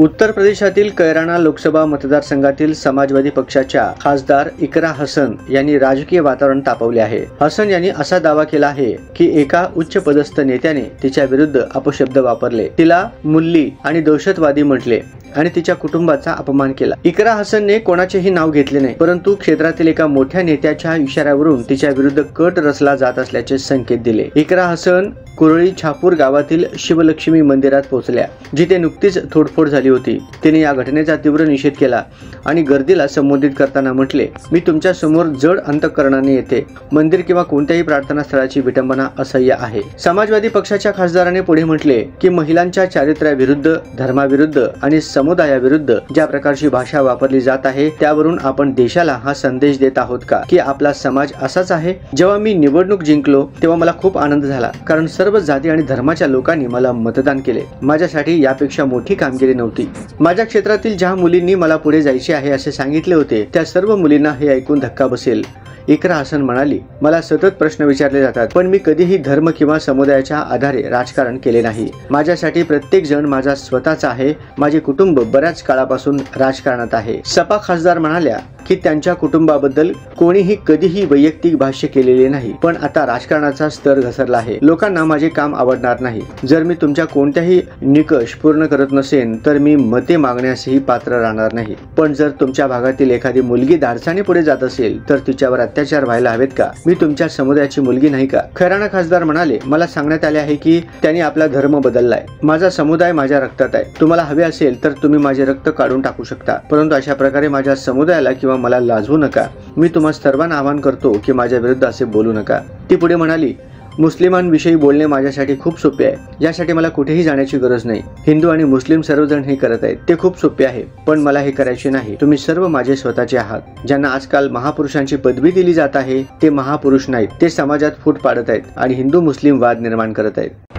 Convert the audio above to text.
उत्तर प्रदेशातील कैराना लोकसभा मतदारसंघातील समाजवादी पक्षाच्या खासदार इकरा हसन यांनी राजकीय वातावरण तापवले आहे। हसन यांनी असा दावा केला आहे की एका उच्च पदस्थ नेत्याने तिच्या विरुद्ध अपशब्द वापरले, तिला मुल्ली आणि दहशतवादी म्हटले आणि तिच्या कुटुंबाचा अपमान केला। इकरा हसनने कोणाचेही नाव घेतले नाही, परंतु क्षेत्रातील एका मोठ्या नेत्याच्या इशाऱ्यावरून तिच्या विरुद्ध कट रचला जात असल्याचे संकेत दिले। इकरा हसन कुरळी छापूर गावातील शिवलक्ष्मी मंदिरात पोहोचल्या, जिथे नुकतीच तोडफोड झाली होती। तिने या घटनेचा तीव्र निषेध केला आणि गर्दीला संबोधित करताना म्हटले, मी तुमच्या समोर जड अंतःकरणाने येते। मंदिर किंवा कोणत्याही प्रार्थना स्थळाची विटंबना असह्य आहे। समाजवादी पक्षाच्या खासदाराने पुढे म्हटले की महिलांच्या चारित्र्याविरुद्ध, धर्माविरुद्ध आणि समुदायाविरुद्ध ज्या प्रकारची भाषा वापरली जात आहे, त्यावरून आपण देशाला हा संदेश देत आहोत का की आपला समाज असाच आहे। जेव्हा मी निवडणूक जिंकलो तेव्हा मला खूप आनंद झाला, कारण सर्व जाती आणि धर्माच्या लोकांनी मला मतदान केले। माझ्यासाठी यापेक्षा मोठी कामगिरी नव्हती। माझ्या क्षेत्रातील ज्या मुलींनी मला पुढे जायचे आहे असे सांगितले होते, त्या सर्व मुलींना हे ऐकून धक्का बसेल। इकरा हसन म्हणाली, मला सतत प्रश्न विचारले जातात, पण मी कधीही धर्म किंवा समुदायाच्या आधारे राजकारण केले नाही। माझ्यासाठी प्रत्येक जण माझा स्वतःचा आहे। माझे कुटुंब बऱ्याच काळापासून राजकारणात आहे। सपा खासदार म्हणाल्या की त्यांच्या कुटुंबाबद्दल कोणीही कधीही वैयक्तिक भाष्य केलेले नाही, पण आता राजकारणाचा स्तर घसरला आहे। लोकांना माझे काम आवडणार नाही। जर मी तुमच्या कोणत्याही निकष पूर्ण करत नसेन तर मी मते मागण्यासही पात्र राहणार नाही। पण जर तुमच्या भागातील एखादी मुलगी धाडसाने पुढे जात असेल तर तिच्यावर अत्याचार व्हायला हवेत का? मी तुमच्या समुदायाची मुलगी नाही का? खैराना खासदार म्हणाले, मला सांगण्यात आले आहे की त्यांनी आपला धर्म बदललाय। माझा समुदाय माझ्या रक्तात आहे। तुम्हाला हवे असेल तर तुम्ही माझे रक्त काढून टाकू शकता, परंतु अशा प्रकारे माझ्या समुदायाला किंवा मला लाजवू नका। मी तुम्हा सर्वांना आवाहन करतो की माझ्या विरुद्ध असे बोलू नका। ती पुढे म्हणाली, मुस्लिमांविषयी बोलणे माझ्यासाठी खूप सोपे आहे। यासाठी मला कुठेही जाण्याची गरज नाही। हिंदू आणि मुस्लिम सर्वजण हे करत आहेत, ते खूप सोपे आहे, पण मला हे करायचे नाही। तुम्ही सर्व माझे स्वतःचे आहात। ज्यांना आजकाल महापुरुषांची पदवी दिली जात आहे ते महापुरुष नाहीत, ते समाजात फूट पाडत आहेत आणि हिंदू मुस्लिम वाद निर्माण करत आहेत।